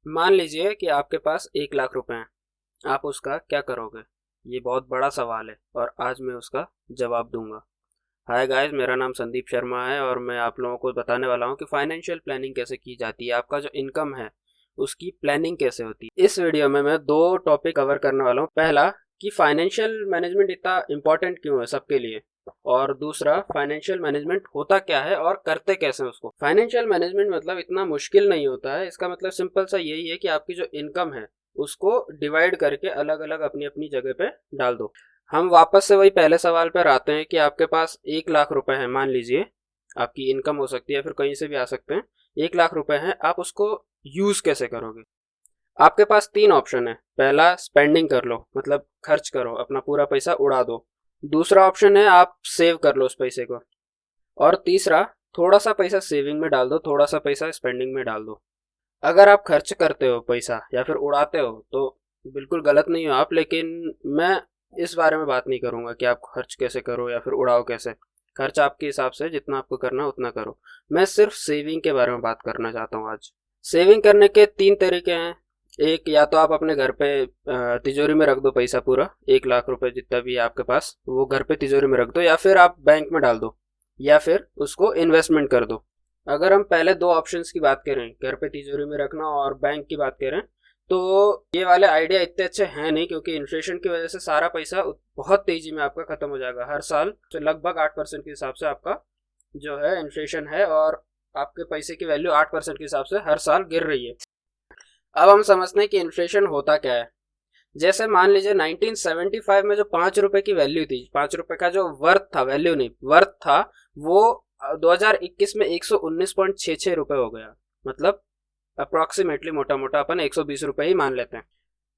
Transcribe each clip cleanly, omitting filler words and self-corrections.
मान लीजिए कि आपके पास 1 लाख रुपए हैं। आप उसका क्या करोगे? ये बहुत बड़ा सवाल है और आज मैं उसका जवाब दूंगा। हाय गाइस, मेरा नाम संदीप शर्मा है और मैं आप लोगों को बताने वाला हूँ कि फाइनेंशियल प्लानिंग कैसे की जाती है, आपका जो इनकम है उसकी प्लानिंग कैसे होती है। इस वीडियो में मैं दो टॉपिक कवर करने वाला हूँ। पहला कि फाइनेंशियल मैनेजमेंट इतना इम्पोर्टेंट क्यों है सबके लिए, और दूसरा फाइनेंशियल मैनेजमेंट होता क्या है और करते कैसे हैं उसको। फाइनेंशियल मैनेजमेंट मतलब इतना मुश्किल नहीं होता है। इसका मतलब सिंपल सा यही है कि आपकी जो इनकम है उसको डिवाइड करके अलग अलग अपनी अपनी जगह पे डाल दो। हम वापस से वही पहले सवाल पर आते हैं कि आपके पास 1 लाख रुपए हैं। मान लीजिए आपकी इनकम हो सकती है, फिर कहीं से भी आ सकते हैं। 1 लाख रुपए हैं, आप उसको यूज कैसे करोगे? आपके पास तीन ऑप्शन है। पहला, स्पेंडिंग कर लो, मतलब खर्च करो, अपना पूरा पैसा उड़ा दो। दूसरा ऑप्शन है आप सेव कर लो उस पैसे को। और तीसरा, थोड़ा सा पैसा सेविंग में डाल दो, थोड़ा सा पैसा स्पेंडिंग में डाल दो। अगर आप खर्च करते हो पैसा या फिर उड़ाते हो तो बिल्कुल गलत नहीं हो आप, लेकिन मैं इस बारे में बात नहीं करूंगा कि आप खर्च कैसे करो या फिर उड़ाओ कैसे। खर्च आपके हिसाब से जितना आपको करना उतना करो। मैं सिर्फ सेविंग के बारे में बात करना चाहता हूँ आज। सेविंग करने के तीन तरीके हैं। एक, या तो आप अपने घर पे तिजोरी में रख दो पैसा पूरा, 1 लाख रुपए जितना भी है आपके पास वो घर पे तिजोरी में रख दो, या फिर आप बैंक में डाल दो, या फिर उसको इन्वेस्टमेंट कर दो। अगर हम पहले दो ऑप्शंस की बात करें, घर पे तिजोरी में रखना और बैंक की बात करें, तो ये वाले आइडिया इतने अच्छे हैं नहीं, क्योंकि इन्फ्लेशन की वजह से सारा पैसा बहुत तेजी में आपका खत्म हो जाएगा। हर साल तो लगभग 8% के हिसाब से आपका जो है इन्फ्लेशन है, और आपके पैसे की वैल्यू 8% के हिसाब से हर साल गिर रही है। अब हम समझते हैं कि इन्फ्लेशन होता क्या है। जैसे मान लीजिए 1975 में जो 5 रुपए की वैल्यू थी, 5 रुपए का जो वर्थ था, वैल्यू नहीं वर्थ था, वो 2021 में 119.66 रुपए हो गया। मतलब अप्रोक्सीमेटली मोटा मोटा अपन 120 रुपए ही मान लेते हैं।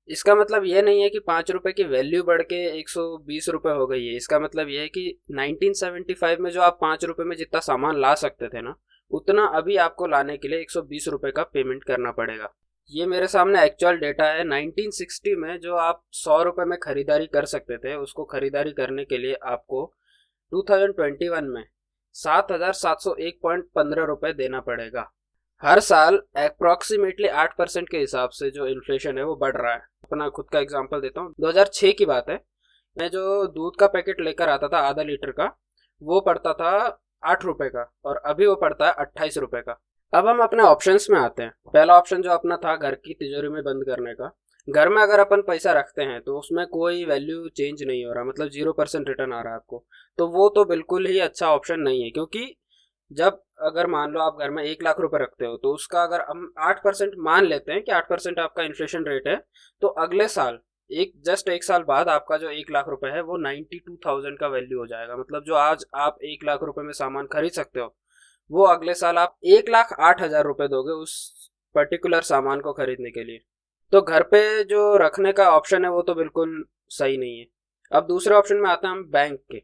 इसका मतलब ये नहीं है कि 5 रुपए की वैल्यू बढ़ के 120 रुपए हो गई है। इसका मतलब ये है कि 1975 में जो आप 5 रुपए में जितना सामान ला सकते थे ना, उतना अभी आपको लाने के लिए 120 रुपए का पेमेंट करना पड़ेगा। ये मेरे सामने एक्चुअल डेटा है। 1960 में जो आप 100 रुपए में खरीदारी कर सकते थे, उसको खरीदारी करने के लिए आपको 2021 में 7,701.15 रुपए देना पड़ेगा। हर साल अप्रोक्सीमेटली 8% के हिसाब से जो इन्फ्लेशन है वो बढ़ रहा है। अपना खुद का एग्जांपल देता हूँ, 2006 की बात है। मैं जो दूध का पैकेट लेकर आता था आधा लीटर का, वो पड़ता था 8 रुपए का, और अभी वो पड़ता है 28 रुपए का। अब हम अपने ऑप्शंस में आते हैं। पहला ऑप्शन जो अपना था घर की तिजोरी में बंद करने का। घर में अगर अपन पैसा रखते हैं तो उसमें कोई वैल्यू चेंज नहीं हो रहा, मतलब 0% रिटर्न आ रहा है आपको, तो वो तो बिल्कुल ही अच्छा ऑप्शन नहीं है। क्योंकि जब अगर मान लो आप घर में 1 लाख रुपए रखते हो, तो उसका अगर हम 8% मान लेते हैं कि 8% आपका इन्फ्लेशन रेट है, तो अगले साल जस्ट एक साल बाद आपका जो 1 लाख रुपए है वो 92,000 का वैल्यू हो जाएगा। मतलब जो आज आप 1 लाख रुपए में सामान खरीद सकते हो, वो अगले साल आप 1,08,000 रुपए दोगे उस पर्टिकुलर सामान को खरीदने के लिए। तो घर पे जो रखने का ऑप्शन है वो तो बिल्कुल सही नहीं है। अब दूसरे ऑप्शन में आते हैं हम बैंक के।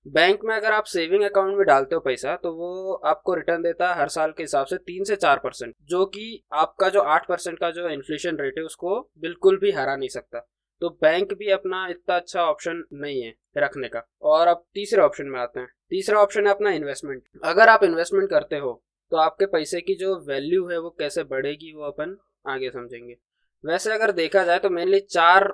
बैंक में अगर आप सेविंग अकाउंट में डालते हो पैसा, तो वो आपको रिटर्न देता है हर साल के हिसाब से 3 से 4%, जो कि आपका जो 8% का जो इन्फ्लेशन रेट है उसको बिल्कुल भी हरा नहीं सकता। तो बैंक भी अपना इतना अच्छा ऑप्शन नहीं है रखने का। और अब तीसरे ऑप्शन में आते हैं। तीसरा ऑप्शन है अपना इन्वेस्टमेंट। अगर आप इन्वेस्टमेंट करते हो तो आपके पैसे की जो वैल्यू है वो कैसे बढ़ेगी वो अपन आगे समझेंगे। वैसे अगर देखा जाए तो मेनली 4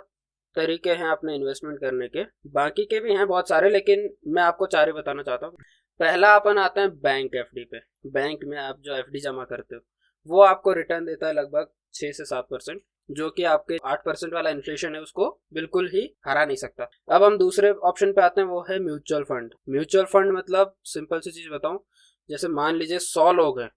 तरीके हैं अपने इन्वेस्टमेंट करने के। बाकी के भी हैं बहुत सारे, लेकिन मैं आपको 4 ही बताना चाहता हूँ। पहला अपन आता है बैंक एफडी पे। बैंक में आप जो एफडी जमा करते हो वो आपको रिटर्न देता है लगभग 6 से 7%, जो कि आपके 8% वाला इन्फ्लेशन है उसको बिल्कुल ही हरा नहीं सकता। अब हम दूसरे ऑप्शन पे आते हैं, वो है म्यूचुअल फंड। म्यूचुअल फंड मतलब सिंपल सी चीज बताऊं, जैसे मान लीजिए 100 लोग हैं,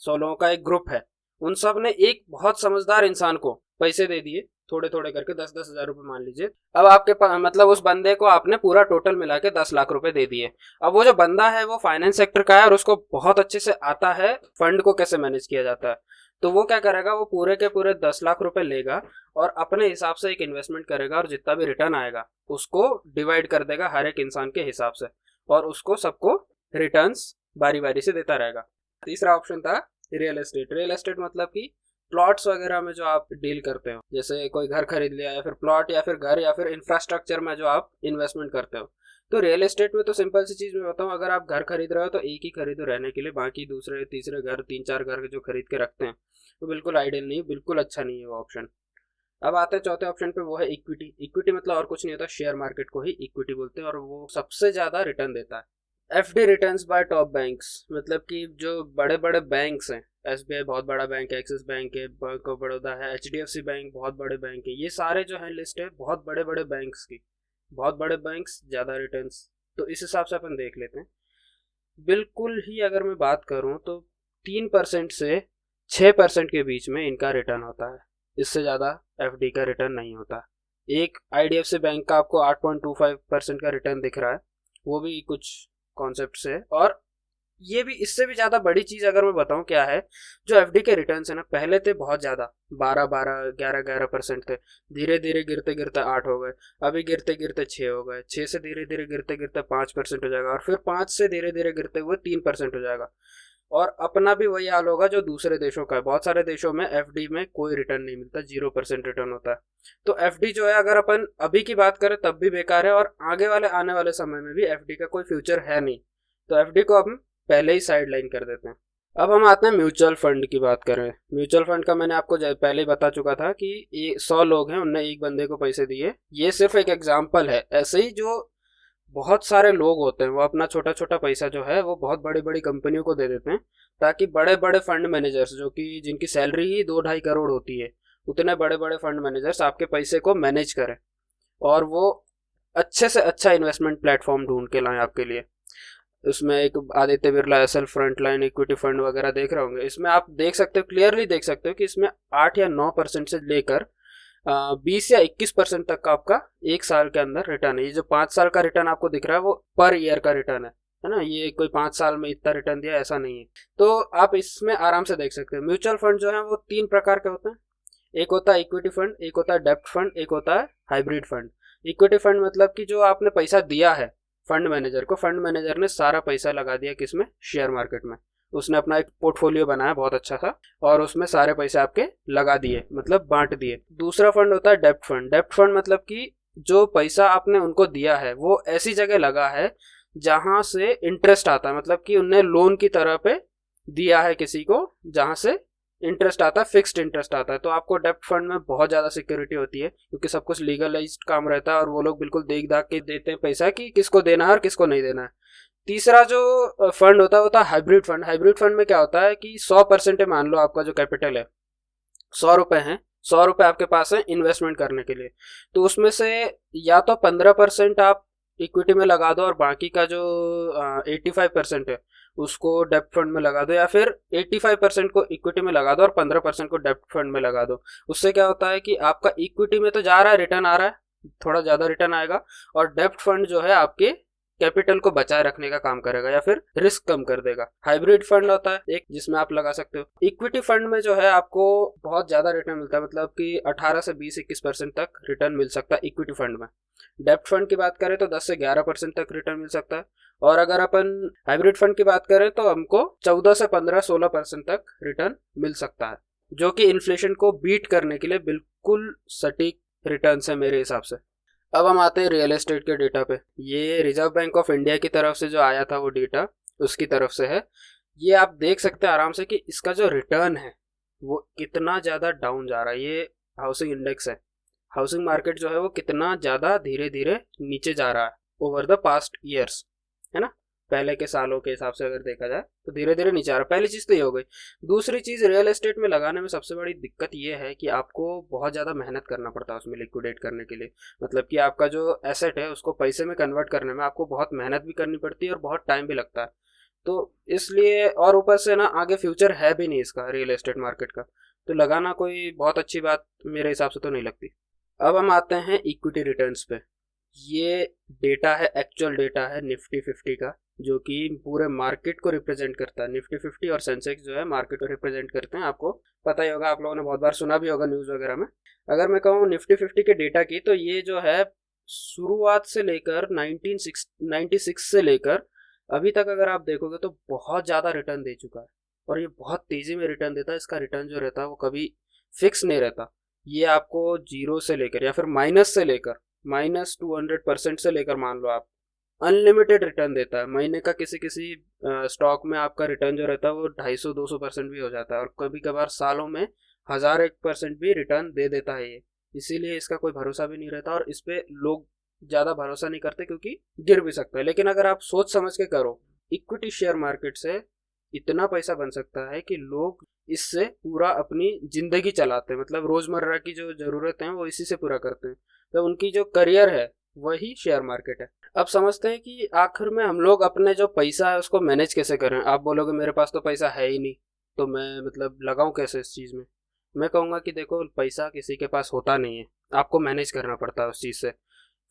100 लोगों का एक ग्रुप है, उन सब ने एक बहुत समझदार इंसान को पैसे दे दिए, थोड़े थोड़े करके 10-10 हज़ार रुपए मान लीजिए। अब आपके पास मतलब उस बंदे को आपने पूरा टोटल मिला के 10 लाख रुपए दे दिए। अब वो जो बंदा है वो फाइनेंस सेक्टर का है और उसको बहुत अच्छे से आता है फंड को कैसे मैनेज किया जाता है। तो वो क्या करेगा, वो पूरे के पूरे 10 लाख रुपए लेगा और अपने हिसाब से एक इन्वेस्टमेंट करेगा, और जितना भी रिटर्न आएगा उसको डिवाइड कर देगा हर एक इंसान के हिसाब से, और उसको सबको रिटर्न्स बारी बारी से देता रहेगा। तीसरा ऑप्शन था रियल एस्टेट। रियल एस्टेट मतलब कि प्लॉट्स वगैरह में जो आप डील करते हो, जैसे कोई घर खरीद लिया, या फिर प्लॉट, या फिर घर, या फिर इंफ्रास्ट्रक्चर में जो आप इन्वेस्टमेंट करते हो, तो रियल एस्टेट में तो सिंपल सी चीज़ मैं बताऊँ, अगर आप घर खरीद रहे हो तो एक ही खरीदो रहने के लिए, बाकी दूसरे तीसरे घर 3-4 घर जो खरीद के रखते हैं वो बिल्कुल आइडियल नहीं है, बिल्कुल अच्छा नहीं है वो ऑप्शन। अब आते हैं चौथे ऑप्शन पे, वो है इक्विटी। इक्विटी मतलब और कुछ नहीं होता, शेयर मार्केट को ही इक्विटी बोलते हैं और वो सबसे ज़्यादा रिटर्न देता है। FD returns bye top banks, मतलब कि जो बड़े बड़े बैंक्स हैं, एसबीआई बहुत बड़ा बैंक है, एक्सिस बैंक है, बैंक ऑफ बड़ौदा है, एचडीएफसी बैंक बहुत बड़े बैंक है, ये सारे जो है लिस्ट है बहुत बड़े बड़े बैंक्स की। बहुत बड़े बैंक्स ज़्यादा रिटर्न्स, तो इस हिसाब से अपन देख लेते हैं। बिल्कुल ही अगर मैं बात करूं तो 3% से 6% के बीच में इनका रिटर्न होता है, इससे ज़्यादा एफडी का रिटर्न नहीं होता। एक आईडीएफसी बैंक का आपको 8.25% का रिटर्न दिख रहा है, वो भी कुछ कॉन्सेप्ट से। और ये भी इससे भी ज़्यादा बड़ी चीज़ अगर मैं बताऊं क्या है, जो एफडी के रिटर्न्स है ना, पहले थे बहुत ज़्यादा, 12-12, 11-11% थे, धीरे धीरे गिरते गिरते 8 हो गए, अभी गिरते गिरते 6 हो गए, 6 से धीरे धीरे गिरते गिरते 5% हो जाएगा, और फिर 5 से धीरे धीरे गिरते हुए 3% हो जाएगा। और अपना भी वही हाल होगा जो दूसरे देशों का है। बहुत सारे देशों में एफडी में कोई रिटर्न नहीं मिलता, 0% रिटर्न होता है। तो एफडी जो है, अगर अपन अभी की बात करें तब भी बेकार है, और आगे वाले आने वाले समय में भी एफडी का कोई फ्यूचर है नहीं, तो एफडी को हम पहले ही साइड लाइन कर देते हैं। अब हम आते हैं म्यूचुअल फंड की बात करें। म्यूचुअल फंड का मैंने आपको पहले ही बता चुका था कि 100 लोग हैं, उनने एक बंदे को पैसे दिए, ये सिर्फ एक एग्जाम्पल है। ऐसे ही जो बहुत सारे लोग होते हैं वो अपना छोटा छोटा पैसा जो है वो बहुत बड़ी बड़ी कंपनियों को दे देते हैं, ताकि बड़े बड़े फंड मैनेजर्स, जो कि जिनकी सैलरी ही 2-2.5 करोड़ होती है, उतने बड़े बड़े फंड मैनेजर्स आपके पैसे को मैनेज करें और वो अच्छे से अच्छा इन्वेस्टमेंट प्लेटफॉर्म ढूंढ के लाएं आपके लिए। उसमें एक Aditya Birla SL frontline equity fund वगैरह देख रहे होंगे, इसमें आप देख सकते हो, क्लियरली देख सकते हो कि इसमें 8 या 9% से लेकर 20 या 21% तक का आपका एक साल के अंदर रिटर्न है। ये जो 5 साल का रिटर्न आपको दिख रहा है वो पर ईयर का रिटर्न है ना, ये कोई 5 साल में इतना रिटर्न दिया ऐसा नहीं है। तो आप इसमें आराम से देख सकते हो। म्यूचुअल फंड जो है वो 3 प्रकार के होते हैं, एक होता है इक्विटी फंड, एक होता है डेब्ट फंड, एक होता है हाइब्रिड फंड। इक्विटी फंड मतलब कि जो आपने पैसा दिया है फंड मैनेजर को, फंड मैनेजर ने सारा पैसा लगा दिया किसमें, शेयर मार्केट में, उसने अपना एक पोर्टफोलियो बनाया बहुत अच्छा सा और उसमें सारे पैसे आपके लगा दिए, मतलब बांट दिए। दूसरा फंड होता है डेब्ट फंड। डेब्ट फंड मतलब कि जो पैसा आपने उनको दिया है वो ऐसी जगह लगा है जहां से इंटरेस्ट आता है, मतलब कि उनने लोन की तरह पे दिया है किसी को, जहां से इंटरेस्ट आता है, फिक्स्ड इंटरेस्ट आता है। तो आपको डेब्ट फंड में बहुत ज़्यादा सिक्योरिटी होती है, क्योंकि सब कुछ लीगलाइज्ड काम रहता है और वो लोग बिल्कुल देख दाख के देते हैं पैसा कि किसको देना है और किसको नहीं देना है। तीसरा जो फंड होता है वो होता है हाइब्रिड फंड। हाइब्रिड फंड में क्या होता है कि 100% है, मान लो आपका जो कैपिटल है 100 रुपये है, 100 रुपये आपके पास है इन्वेस्टमेंट करने के लिए, तो उसमें से या तो 15% आप इक्विटी में लगा दो और बाकी का जो 85% है उसको डेब्ट फंड में लगा दो, या फिर 85% को इक्विटी में लगा दो और 15% को डेब्ट फंड में लगा दो। उससे क्या होता है कि आपका इक्विटी में तो जा रहा है, रिटर्न आ रहा है, थोड़ा ज़्यादा रिटर्न आएगा, और डेब्ट फंड जो है आपके कैपिटल को बचाए रखने का काम करेगा या फिर रिस्क कम कर देगा। हाइब्रिड फंड होता है एक, जिसमें आप लगा सकते हो। इक्विटी फंड में जो है आपको बहुत ज़्यादा रिटर्न मिलता है, मतलब कि 18 से 20-21% तक रिटर्न मिल सकता है इक्विटी फंड में। डेब्ट फंड की बात करें तो 10 से 11% तक रिटर्न मिल सकता है, और अगर अपन हाइब्रिड फंड की बात करें तो हमको 14 से 15-16% तक रिटर्न मिल सकता है, जो कि इन्फ्लेशन को बीट करने के लिए बिल्कुल सटीक रिटर्न है मेरे हिसाब से। अब हम आते हैं रियल एस्टेट के डेटा पे। ये रिजर्व बैंक ऑफ इंडिया की तरफ से जो आया था वो डेटा उसकी तरफ से है। ये आप देख सकते हैं आराम से कि इसका जो रिटर्न है वो कितना ज़्यादा डाउन जा रहा है। ये हाउसिंग इंडेक्स है, हाउसिंग मार्केट जो है वो कितना ज़्यादा धीरे धीरे नीचे जा रहा है ओवर द पास्ट ईयर्स, है ना, पहले के सालों के हिसाब से अगर देखा जाए तो धीरे धीरे नीचे आ रहा है। पहली चीज़ तो ये हो गई। दूसरी चीज़, रियल एस्टेट में लगाने में सबसे बड़ी दिक्कत ये है कि आपको बहुत ज़्यादा मेहनत करना पड़ता है उसमें लिक्विडेट करने के लिए, मतलब कि आपका जो एसेट है उसको पैसे में कन्वर्ट करने में आपको बहुत मेहनत भी करनी पड़ती है और बहुत टाइम भी लगता है। तो इसलिए, और ऊपर से ना आगे फ्यूचर है भी नहीं इसका रियल एस्टेट मार्केट का, तो लगाना कोई बहुत अच्छी बात मेरे हिसाब से तो नहीं लगती। अब हम आते हैं इक्विटी रिटर्न्स पे। ये डेटा है, एक्चुअल डेटा है निफ्टी 50 का, जो कि पूरे मार्केट को रिप्रेजेंट करता है। निफ्टी 50 और सेंसेक्स जो है मार्केट को रिप्रेजेंट करते हैं, आपको पता ही होगा, आप लोगों ने बहुत बार सुना भी होगा न्यूज़ वगैरह में। अगर मैं कहूँ निफ्टी 50 के डेटा की, तो ये जो है शुरुआत से लेकर 1996 से लेकर अभी तक अगर आप देखोगे तो बहुत ज़्यादा रिटर्न दे चुका है, और ये बहुत तेज़ी में रिटर्न देता है। इसका रिटर्न जो रहता है वो कभी फिक्स नहीं रहता, ये आपको जीरो से लेकर या फिर माइनस से लेकर -200% से लेकर मान लो आप अनलिमिटेड रिटर्न देता है। महीने का किसी किसी स्टॉक में आपका रिटर्न जो रहता है वो 250-200% भी हो जाता है, और कभी कभार सालों में 1001% भी रिटर्न दे देता है ये। इसीलिए इसका कोई भरोसा भी नहीं रहता, और इस पे लोग ज़्यादा भरोसा नहीं करते क्योंकि गिर भी सकता है। लेकिन अगर आप सोच समझ के करो, इक्विटी शेयर मार्केट से इतना पैसा बन सकता है कि लोग इससे पूरा अपनी जिंदगी चलाते हैं, मतलब रोजमर्रा की जो जरूरतें हैं वो इसी से पूरा करते हैं। तो उनकी जो करियर है वही शेयर मार्केट है। अब समझते हैं कि आखिर में हम लोग अपने जो पैसा है उसको मैनेज कैसे करें। आप बोलोगे मेरे पास तो पैसा है ही नहीं, तो मैं मतलब लगाऊं कैसे इस चीज़ में। मैं कहूँगा कि देखो, पैसा किसी के पास होता नहीं है, आपको मैनेज करना पड़ता है उस चीज़ से।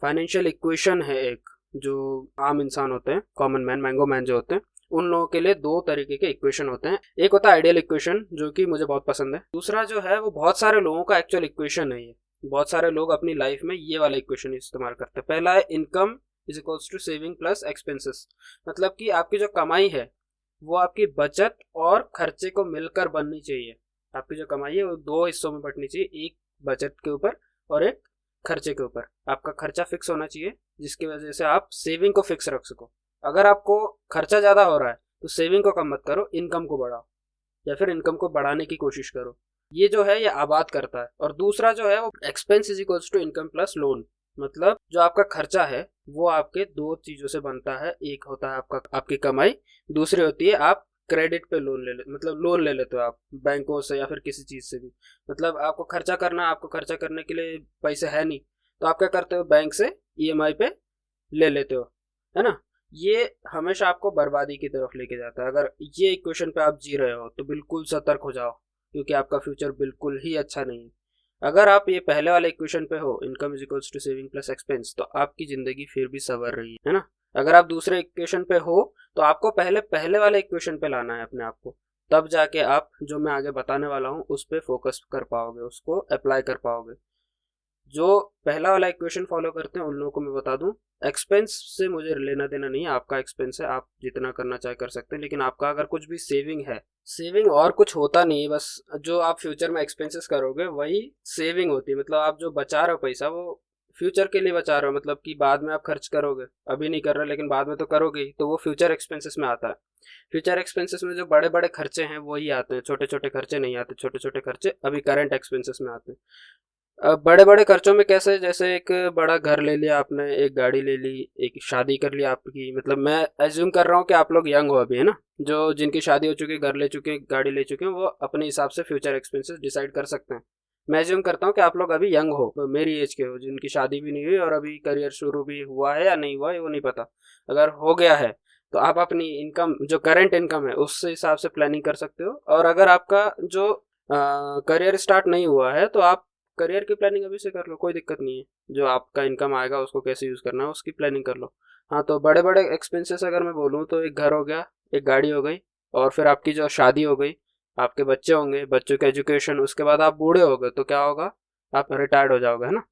फाइनेंशियल इक्वेशन है एक, जो आम इंसान होते हैं, कॉमन मैन, मैंगो मैन जो होते हैं, उन लोगों के लिए दो तरीके के इक्वेशन होते हैं। एक होता है आइडियल इक्वेशन, जो कि मुझे बहुत पसंद है। दूसरा जो है वो बहुत सारे लोगों का एक्चुअल इक्वेशन है। ये बहुत सारे लोग अपनी लाइफ में ये वाला इक्वेशन इस्तेमाल करते हैं। पहला है income is equals to saving plus expenses. मतलब कि आपकी जो कमाई है वो आपकी बचत और खर्चे को मिलकर बननी चाहिए। आपकी जो कमाई है वो दो हिस्सों में बंटनी चाहिए, एक बचत के ऊपर और एक खर्चे के ऊपर। आपका खर्चा फिक्स होना चाहिए जिसकी वजह से आप सेविंग को फिक्स रख सको। अगर आपको खर्चा ज़्यादा हो रहा है तो सेविंग को कम मत करो, इनकम को बढ़ाओ, या फिर इनकम को बढ़ाने की कोशिश करो। ये जो है ये आबाद करता है। और दूसरा जो है वो expense is equals to income plus loan. मतलब जो आपका खर्चा है वो आपके दो चीज़ों से बनता है। एक होता है आपका आपकी कमाई, दूसरी होती है आप क्रेडिट पे लोन ले ले, मतलब लोन ले लेते हो आप बैंकों से या फिर किसी चीज़ से भी। मतलब आपको खर्चा करना, आपको खर्चा करने के लिए पैसे है नहीं, तो आप क्या करते हो, बैंक से ईएमआई पे ले लेते हो, है ना। ये हमेशा आपको बर्बादी की तरफ लेके जाता है। अगर ये इक्वेशन पे आप जी रहे हो तो बिल्कुल सतर्क हो जाओ, क्योंकि आपका फ्यूचर बिल्कुल ही अच्छा नहीं है। अगर आप ये पहले वाले इक्वेशन पे हो, income is equals to saving plus expense, तो आपकी जिंदगी फिर भी संवर रही है ना। अगर आप दूसरे इक्वेशन पे हो तो आपको पहले पहले वाले इक्वेशन पे लाना है अपने आप को, तब जाके आप जो मैं आगे बताने वाला हूँ उस पर फोकस कर पाओगे, उसको अप्लाई कर पाओगे। जो पहला वाला इक्वेशन फॉलो करते हैं उन लोगों को मैं बता दूं, एक्सपेंस से मुझे लेना देना नहीं है। आपका एक्सपेंस है, आप जितना करना चाहे कर सकते हैं, लेकिन आपका अगर कुछ भी सेविंग है, सेविंग और कुछ होता नहीं है, बस जो आप फ्यूचर में एक्सपेंसेस करोगे वही सेविंग होती है। मतलब आप जो बचा रहे हो पैसा वो फ्यूचर के लिए बचा रहे हो, मतलब कि बाद में आप खर्च करोगे, अभी नहीं कर रहे लेकिन बाद में तो करोगे ही, तो वो फ्यूचर एक्सपेंसेस में आता है। फ्यूचर एक्सपेंसेस में जो बड़े बड़े खर्चे हैं वही आते हैं, छोटे छोटे खर्चे नहीं आते। छोटे छोटे खर्चे अभी करंट एक्सपेंसेस में आते हैं। अब बड़े बड़े खर्चों में कैसे, जैसे एक बड़ा घर ले लिया आपने, एक गाड़ी ले ली, एक शादी कर ली आपकी। मतलब मैं एज्यूम कर रहा हूँ कि आप लोग यंग हो अभी, है ना। जो जिनकी शादी हो चुकी है, घर ले चुके हैं, गाड़ी ले चुके हैं, वो अपने हिसाब से फ्यूचर एक्सपेंसेस डिसाइड कर सकते हैं। मैं एज्यूम करता हूँ कि आप लोग अभी यंग हो, तो मेरी एज के हो, जिनकी शादी भी नहीं हुई और अभी करियर शुरू भी हुआ है या नहीं हुआ है वो नहीं पता। अगर हो गया है तो आप अपनी इनकम, जो करंट इनकम है, उससे हिसाब से प्लानिंग कर सकते हो। और अगर आपका जो करियर स्टार्ट नहीं हुआ है तो आप करियर की प्लानिंग अभी से कर लो, कोई दिक्कत नहीं है। जो आपका इनकम आएगा उसको कैसे यूज़ करना है उसकी प्लानिंग कर लो। हाँ, तो बड़े बड़े एक्सपेंसेस अगर मैं बोलूँ तो एक घर हो गया, एक गाड़ी हो गई, और फिर आपकी जो शादी हो गई, आपके बच्चे होंगे, बच्चों के एजुकेशन, उसके बाद आप बूढ़े हो गए तो क्या होगा, आप रिटायर्ड हो जाओगे, है ना।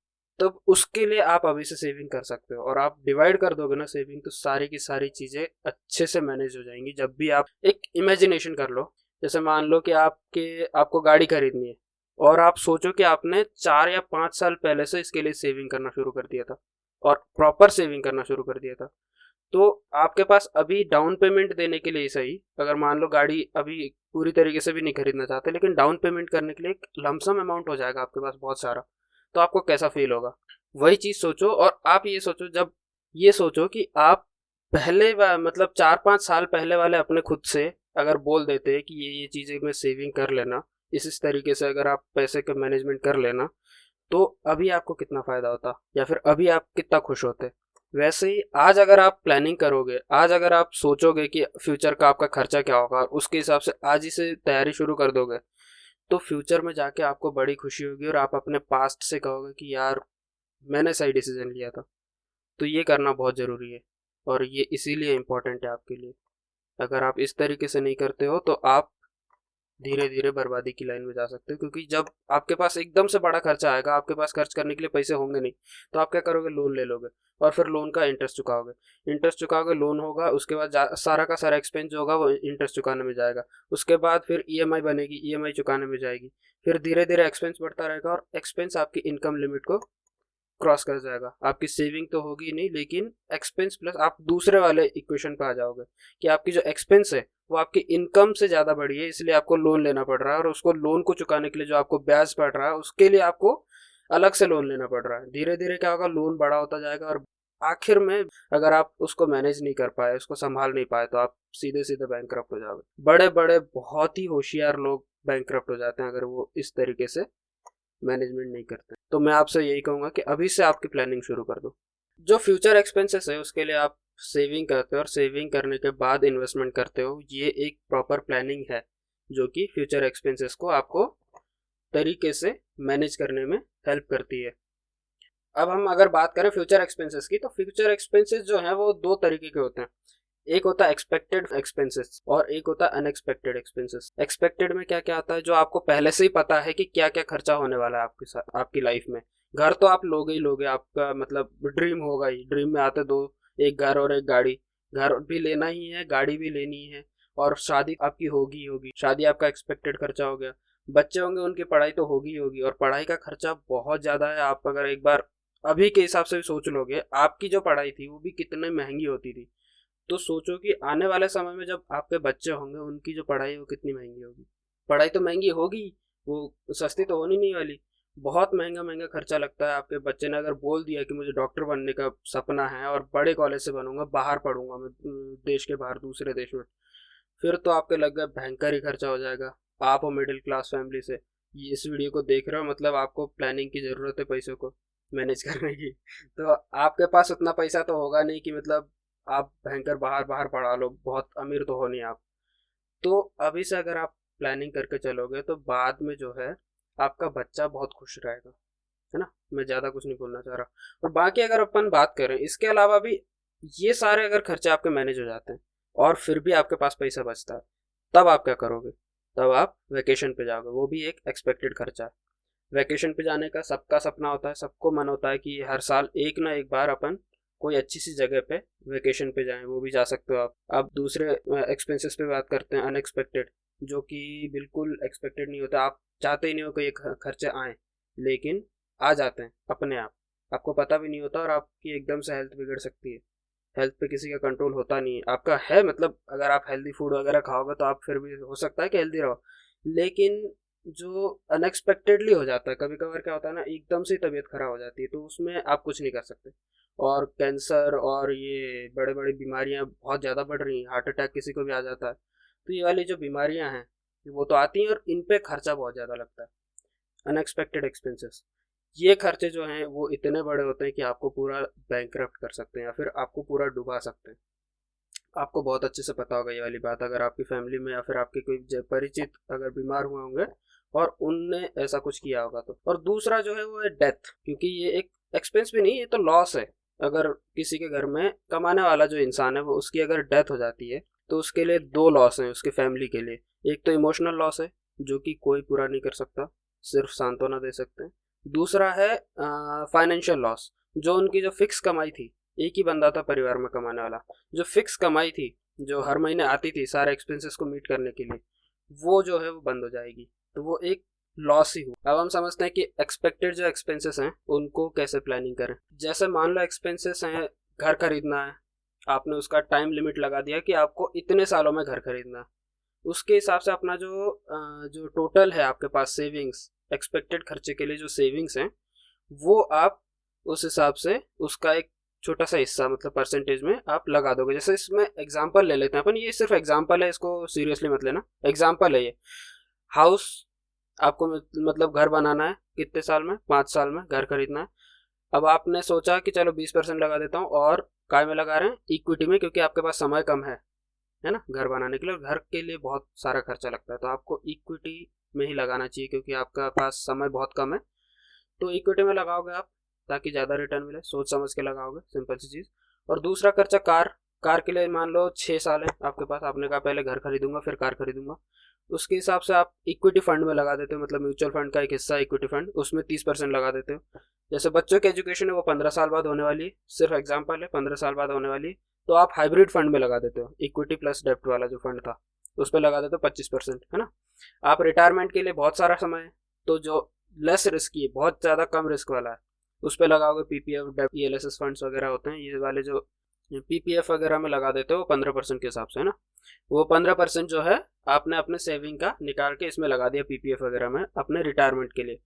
तो उसके लिए आप अभी से सेविंग कर सकते हो, और आप डिवाइड कर दोगे ना सेविंग, तो सारी की सारी चीज़ें अच्छे से मैनेज हो जाएंगी। जब भी आप एक इमेजिनेशन कर लो, जैसे मान लो कि आपको गाड़ी खरीदनी है, और आप सोचो कि आपने 4 या 5 साल पहले से इसके लिए सेविंग करना शुरू कर दिया था, और प्रॉपर सेविंग करना शुरू कर दिया था। तो आपके पास अभी डाउन पेमेंट देने के लिए सही, अगर मान लो गाड़ी अभी पूरी तरीके से भी नहीं खरीदना चाहते, लेकिन डाउन पेमेंट करने के लिए एक लमसम अमाउंट हो जाएगा आपके पास बहुत सारा, तो आपको कैसा फील होगा। वही चीज़ सोचो, और आप ये सोचो, जब ये सोचो कि आप मतलब 4-5 साल पहले वाले अपने खुद से अगर बोल देते कि ये चीज़ें में सेविंग कर लेना, इस तरीके से अगर आप पैसे का मैनेजमेंट कर लेना, तो अभी आपको कितना फ़ायदा होता, या फिर अभी आप कितना खुश होते। वैसे ही आज अगर आप प्लानिंग करोगे, आज अगर आप सोचोगे कि फ्यूचर का आपका खर्चा क्या होगा, और उसके हिसाब से आज ही से तैयारी शुरू कर दोगे, तो फ्यूचर में जाके आपको बड़ी खुशी होगी, और आप अपने पास्ट से कहोगे कि यार मैंने सही डिसीजन लिया था। तो ये करना बहुत ज़रूरी है, और ये इसीलिए इम्पोर्टेंट है आपके लिए। अगर आप इस तरीके से नहीं करते हो तो आप धीरे धीरे बर्बादी की लाइन में जा सकते हो, क्योंकि जब आपके पास एकदम से बड़ा खर्चा आएगा, आपके पास खर्च करने के लिए पैसे होंगे नहीं, तो आप क्या करोगे, लोन ले लोगे, और फिर लोन का इंटरेस्ट चुकाओगे, लोन होगा, उसके बाद सारा का सारा एक्सपेंस जो होगा वो इंटरेस्ट चुकाने में जाएगा। उसके बाद फिर ईएमआई बनेगी, ईएमआई चुकाने में जाएगी, फिर धीरे धीरे एक्सपेंस बढ़ता रहेगा, और एक्सपेंस आपकी इनकम लिमिट को क्रॉस कर जाएगा। आपकी सेविंग तो होगी नहीं, लेकिन एक्सपेंस प्लस आप दूसरे वाले इक्वेशन पे आ जाओगे कि आपकी जो एक्सपेंस है वो आपकी इनकम से ज़्यादा बढ़ी है, इसलिए आपको लोन लेना पड़ रहा है, और उसको लोन को चुकाने के लिए जो आपको ब्याज पड़ रहा है उसके लिए आपको अलग से लोन लेना पड़ रहा है। धीरे धीरे क्या होगा, लोन बड़ा होता जाएगा, और आखिर में अगर आप उसको मैनेज नहीं कर पाए, उसको संभाल नहीं पाए, तो आप सीधे सीधे बैंकक्रप्ट हो जाओगे। बड़े बड़े बहुत ही होशियार लोग बैंकक्रप्ट हो जाते हैं अगर वो इस तरीके से मैनेजमेंट नहीं करते। तो मैं आपसे यही कहूँगा कि अभी से आपकी प्लानिंग शुरू कर दो। जो फ्यूचर एक्सपेंसेस है उसके लिए आप सेविंग करते हो, और सेविंग करने के बाद इन्वेस्टमेंट करते हो, ये एक प्रॉपर प्लानिंग है जो कि फ्यूचर एक्सपेंसेस को आपको तरीके से मैनेज करने में हेल्प करती है। अब हम अगर बात करें फ्यूचर एक्सपेंसेस की, तो फ्यूचर एक्सपेंसेस जो हैं वो दो तरीके के होते हैं। एक होता है एक्सपेक्टेड एक्सपेंसेस और एक होता है अनएक्सपेक्टेड एक्सपेंसेस। एक्सपेक्टेड में क्या क्या आता है, जो आपको पहले से ही पता है कि क्या क्या खर्चा होने वाला है आपके साथ आपकी लाइफ में। घर तो आप लोगे ही लोगे, आपका मतलब ड्रीम होगा ही, ड्रीम में आते दो, एक घर और एक गाड़ी। घर भी लेना ही है, गाड़ी भी लेनी है, और शादी आपकी होगी ही होगी। शादी आपका एक्सपेक्टेड खर्चा हो गया। बच्चे होंगे, उनकी पढ़ाई तो होगी ही होगी, और पढ़ाई का खर्चा बहुत ज़्यादा है। आप अगर एक बार अभी के हिसाब से भी सोच लोगे, आपकी जो पढ़ाई थी वो भी कितने महंगी होती थी, तो सोचो कि आने वाले समय में जब आपके बच्चे होंगे, उनकी जो पढ़ाई है वो कितनी महंगी होगी। पढ़ाई तो महंगी होगी, वो सस्ती तो होनी नहीं वाली। बहुत महंगा महंगा खर्चा लगता है। आपके बच्चे ने अगर बोल दिया कि मुझे डॉक्टर बनने का सपना है और बड़े कॉलेज से बनूंगा, बाहर पढ़ूंगा मैं, देश के बाहर, दूसरे देश में, फिर तो आपके लग गए भयंकर ही खर्चा हो जाएगा। आप हो मिडिल क्लास फैमिली से, ये इस वीडियो को देख रहे हो, मतलब आपको प्लानिंग की ज़रूरत है पैसों को मैनेज करने की। तो आपके पास उतना पैसा तो होगा नहीं कि मतलब आप भयंकर बाहर बाहर पढ़ा लो, बहुत अमीर तो हो नहीं आप। तो अभी से अगर आप प्लानिंग करके चलोगे तो बाद में जो है आपका बच्चा बहुत खुश रहेगा, है ना। मैं ज़्यादा कुछ नहीं बोलना चाह रहा। और बाकी अगर अपन बात करें इसके अलावा भी, ये सारे अगर खर्चे आपके मैनेज हो जाते हैं और फिर भी आपके पास पैसा बचता है, तब आप क्या करोगे? तब आप वेकेशन पे जाओगे। वो भी एक एक्सपेक्टेड खर्चा है। वैकेशन पे जाने का सबका सपना होता है, सबको मन होता है कि हर साल एक ना एक बार अपन कोई अच्छी सी जगह पे वैकेशन पे जाएं। वो भी जा सकते हो आप। अब दूसरे एक्सपेंसेस पे बात करते हैं, अनएक्सपेक्टेड, जो कि बिल्कुल एक्सपेक्टेड नहीं होता। आप चाहते ही नहीं हो कि ये खर्चे आए, लेकिन आ जाते हैं अपने आप, आपको पता भी नहीं होता, और आपकी एकदम से हेल्थ बिगड़ सकती है। हेल्थ पे किसी का कंट्रोल होता नहीं है। आपका है मतलब अगर आप हेल्दी फूड वगैरह खाओगे तो आप फिर भी हो सकता है कि हेल्दी रहो, लेकिन जो अनएक्सपेक्टेडली हो जाता है, कभी कभार क्या होता है ना, एकदम से तबीयत खराब हो जाती है, तो उसमें आप कुछ नहीं कर सकते। और कैंसर और ये बड़े बड़ी बीमारियां बहुत ज़्यादा बढ़ रही हैं, हार्ट अटैक किसी को भी आ जाता है। तो ये वाली जो बीमारियां हैं वो तो आती हैं, और इन पे खर्चा बहुत ज़्यादा लगता है। अनएक्सपेक्टेड एक्सपेंसेस, ये खर्चे जो हैं वो इतने बड़े होते हैं कि आपको पूरा बैंकरप्ट कर सकते हैं, या फिर आपको पूरा डुबा सकते हैं। आपको बहुत अच्छे से पता होगा ये वाली बात, अगर आपकी फैमिली में या फिर आपके कोई परिचित अगर बीमार हुए होंगे और उनने ऐसा कुछ किया होगा तो। और दूसरा जो है वो है डेथ, क्योंकि ये एक एक्सपेंस भी नहीं, ये तो लॉस है। अगर किसी के घर में कमाने वाला जो इंसान है वो, उसकी अगर डेथ हो जाती है, तो उसके लिए दो लॉस हैं उसके फैमिली के लिए। एक तो इमोशनल लॉस है जो कि कोई पूरा नहीं कर सकता, सिर्फ सांत्वना दे सकते हैं। दूसरा है फाइनेंशियल लॉस, जो उनकी जो फिक्स कमाई थी, एक ही बंदा था परिवार में कमाने वाला, जो फिक्स कमाई थी जो हर महीने आती थी सारे एक्सपेंसेस को मीट करने के लिए, वो जो है वो बंद हो जाएगी। तो वो एक लॉस ही हुआ। अब हम समझते हैं कि एक्सपेक्टेड जो एक्सपेंसेस हैं उनको कैसे प्लानिंग करें। जैसे मान लो एक्सपेंसेस हैं, घर खरीदना है, आपने उसका टाइम लिमिट लगा दिया कि आपको इतने सालों में घर खरीदना है। उसके हिसाब से अपना जो टोटल है आपके पास सेविंग्स, एक्सपेक्टेड खर्चे के लिए जो सेविंग्स हैं, वो आप उस हिसाब से उसका एक छोटा सा हिस्सा मतलब परसेंटेज में आप लगा दोगे। जैसे इसमें एग्जांपल ले लेते हैं अपन, ये सिर्फ एग्जांपल है, इसको सीरियसली मत लेना, एग्जांपल है ये। हाउस आपको मतलब घर बनाना है, कितने साल में? 5 साल में घर खरीदना है। अब आपने सोचा कि चलो 20% लगा देता हूँ, और काय में लगा रहे हैं? इक्विटी में, क्योंकि आपके पास समय कम है ना घर बनाने के लिए, और घर के लिए बहुत सारा खर्चा लगता है, तो आपको इक्विटी में ही लगाना चाहिए क्योंकि आपका पास समय बहुत कम है। तो इक्विटी में लगाओगे आप ताकि ज़्यादा रिटर्न मिले, सोच समझ के लगाओगे, सिंपल सी चीज़। और दूसरा खर्चा कार, कार के लिए मान लो 6 साल है आपके पास, आपने कहा पहले घर खरीदूंगा फिर कार खरीदूंगा, उसके हिसाब से आप इक्विटी फंड में लगा देते हो, मतलब म्यूचुअल फंड का एक हिस्सा इक्विटी फंड, उसमें 30% लगा देते हो। जैसे बच्चों की एजुकेशन है वो 15 साल बाद होने वाली है, सिर्फ एग्जाम्पल है, 15 साल बाद होने वाली है, तो आप हाइब्रिड फंड में लगा देते हो, इक्विटी प्लस डेप्ट वाला जो फंड था उस पर लगा देते हो 25%, है ना। आप रिटायरमेंट के लिए बहुत सारा समय है, तो जो लेस रिस्की है, बहुत ज़्यादा कम रिस्क वाला है, उस पर लगाओगे पीपीएफ, ईएलएसएस फंड्स वगैरह होते हैं, ये वाले जो पीपीएफ वगैरह में लगा देते हो 15% के हिसाब से, है ना। वो 15% जो है आपने अपने सेविंग का निकाल के इसमें लगा दिया पीपीएफ वगैरह में अपने रिटायरमेंट के लिए।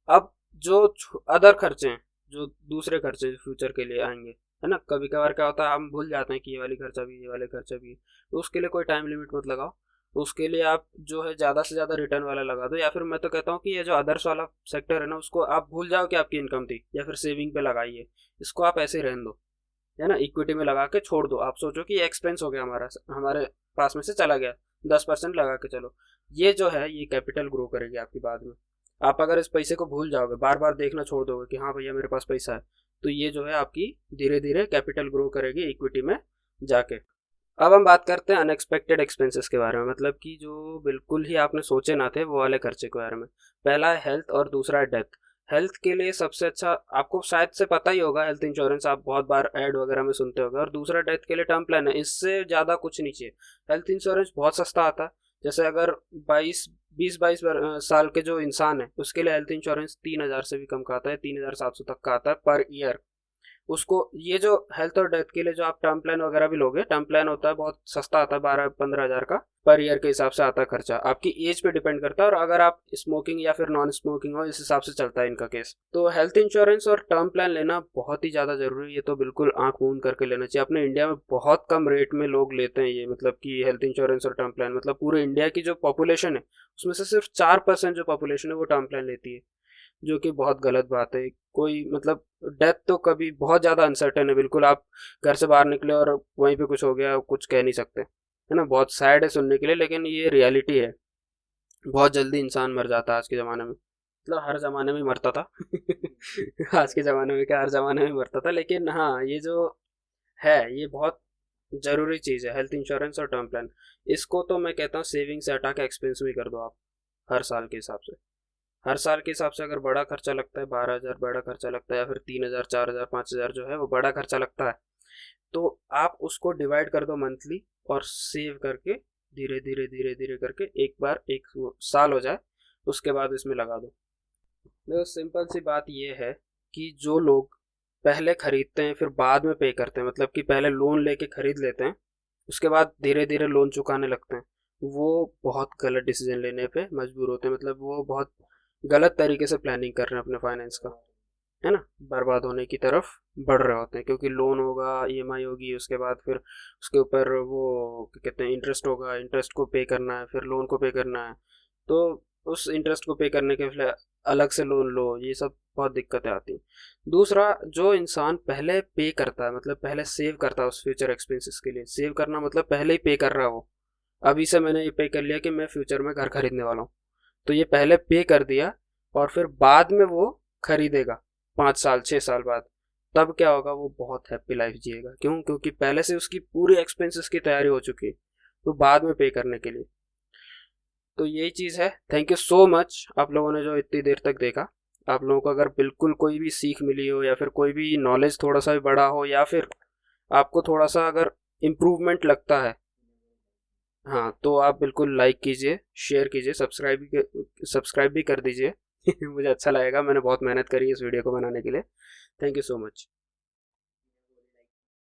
अब जो अदर खर्चे हैं, जो दूसरे खर्चे फ्यूचर के लिए आएंगे, है ना, कभी कभार क्या होता है हम भूल जाते हैं कि ये वाली खर्चा भी, ये वाले खर्चा भी, तो उसके लिए कोई टाइम लिमिट मत लगाओ। उसके लिए आप जो है ज़्यादा से ज़्यादा रिटर्न वाला लगा दो, या फिर मैं तो कहता हूँ कि ये जो अदर्स वाला सेक्टर है ना, उसको आप भूल जाओ कि आपकी इनकम थी, या फिर सेविंग पे लगाइए, इसको आप ऐसे ही रहने दो, है ना, इक्विटी में लगा के छोड़ दो। आप सोचो कि ये एक्सपेंस हो गया हमारा, हमारे पास में से चला गया, 10% लगा के चलो, ये जो है ये कैपिटल ग्रो करेगी आपकी बाद में। आप अगर इस पैसे को भूल जाओगे, बार बार देखना छोड़ दोगे कि हाँ भैया मेरे पास पैसा है, तो ये जो है आपकी धीरे धीरे कैपिटल ग्रो करेगी इक्विटी में जाके। अब हम बात करते हैं अनएक्सपेक्टेड एक्सपेंसेस के बारे में, मतलब कि जो बिल्कुल ही आपने सोचे ना थे वो वाले खर्चे के बारे में। पहला है हेल्थ और दूसरा है डेथ। हेल्थ के लिए सबसे अच्छा, आपको शायद से पता ही होगा, हेल्थ इंश्योरेंस आप बहुत बार ऐड वगैरह में सुनते होगे। और दूसरा डेथ के लिए टर्म प्लान है, इससे ज़्यादा कुछ नहीं चाहिए। हेल्थ इंश्योरेंस बहुत सस्ता आता है, जैसे अगर 20-22 साल के जो इंसान है उसके लिए हेल्थ इंश्योरेंस 3,000 से भी कम का आता है, 3,700 तक का आता है पर ईयर। उसको ये जो हेल्थ और डेथ के लिए जो आप टर्म प्लान वगैरह भी लोगे, टर्म प्लान होता है बहुत सस्ता आता है, 12-15 हज़ार का पर ईयर के हिसाब से आता है खर्चा। आपकी एज पे डिपेंड करता है, और अगर आप स्मोकिंग या फिर नॉन स्मोकिंग हो, इस हिसाब से चलता है इनका केस। तो हेल्थ इंश्योरेंस और टर्म प्लान लेना बहुत ही ज़्यादा जरूरी है, ये तो बिल्कुल आंख मूंद करके लेना चाहिए। अपने इंडिया में बहुत कम रेट में लोग लेते हैं ये, मतलब कि हेल्थ इंश्योरेंस और टर्म प्लान, मतलब पूरे इंडिया की जो पॉपुलेशन है उसमें से सिर्फ 4% जो पॉपुलेशन है वो टर्म प्लान लेती है, जो कि बहुत गलत बात है। कोई मतलब डेथ तो कभी बहुत ज़्यादा अनसर्टेन है, बिल्कुल आप घर से बाहर निकले और वहीं पे कुछ हो गया, कुछ कह नहीं सकते, है ना। बहुत सैड है सुनने के लिए, लेकिन ये रियलिटी है। बहुत जल्दी इंसान मर जाता है आज के ज़माने में, मतलब हर ज़माने में मरता था आज के ज़माने में क्या, हर ज़माने में मरता था, लेकिन हाँ ये जो है ये बहुत ज़रूरी चीज़ है, हेल्थ इंश्योरेंस और टर्म प्लान। इसको तो मैं कहता हूँ सेविंग से हटा के एक्सपेंस में कर दो आप, हर साल के हिसाब से। हर साल के हिसाब से अगर बड़ा खर्चा लगता है, 12,000 बड़ा खर्चा लगता है, या फिर 3,000, 4,000, 5,000 जो है वो बड़ा खर्चा लगता है, तो आप उसको डिवाइड कर दो मंथली, और सेव करके धीरे धीरे धीरे धीरे करके एक बार एक साल हो जाए उसके बाद इसमें लगा दो। देखो सिंपल सी बात ये है कि जो लोग पहले खरीदते हैं फिर बाद में पे करते हैं, मतलब कि पहले लोन लेके खरीद लेते हैं उसके बाद धीरे धीरे लोन चुकाने लगते हैं, वो बहुत गलत डिसीजन लेने पे मजबूर होते हैं। मतलब वो बहुत गलत तरीके से प्लानिंग कर रहे हैं अपने फाइनेंस का, है ना, बर्बाद होने की तरफ बढ़ रहे होते हैं, क्योंकि लोन होगा, ईएमआई होगी, उसके बाद फिर उसके ऊपर वो क्या कहते हैं इंटरेस्ट होगा, इंटरेस्ट को पे करना है, फिर लोन को पे करना है, तो उस इंटरेस्ट को पे करने के लिए अलग से लोन लो, ये सब बहुत दिक्कतें आती हैं। दूसरा, जो इंसान पहले पे करता है, मतलब पहले सेव करता है उस फ्यूचर एक्सपेंसेस के लिए, सेव करना मतलब पहले ही पे कर रहा है वो, अभी से मैंने ये पे कर लिया कि मैं फ्यूचर में घर खरीदने वाला हूँ, तो ये पहले पे कर दिया, और फिर बाद में वो खरीदेगा 5 साल 6 साल बाद, तब क्या होगा, वो बहुत हैप्पी लाइफ जिएगा। क्यों? क्योंकि पहले से उसकी पूरी एक्सपेंसेस की तैयारी हो चुकी है, तो बाद में पे करने के लिए। तो यही चीज़ है। थैंक यू सो मच आप लोगों ने जो इतनी देर तक देखा। आप लोगों को अगर बिल्कुल कोई भी सीख मिली हो, या फिर कोई भी नॉलेज थोड़ा सा भी बढ़ा हो, या फिर आपको थोड़ा सा अगर इम्प्रूवमेंट लगता है, हाँ, तो आप बिल्कुल लाइक कीजिए, शेयर कीजिए, सब्सक्राइब भी कर दीजिए मुझे अच्छा लगेगा, मैंने बहुत मेहनत करी इस वीडियो को बनाने के लिए। Thank you so much.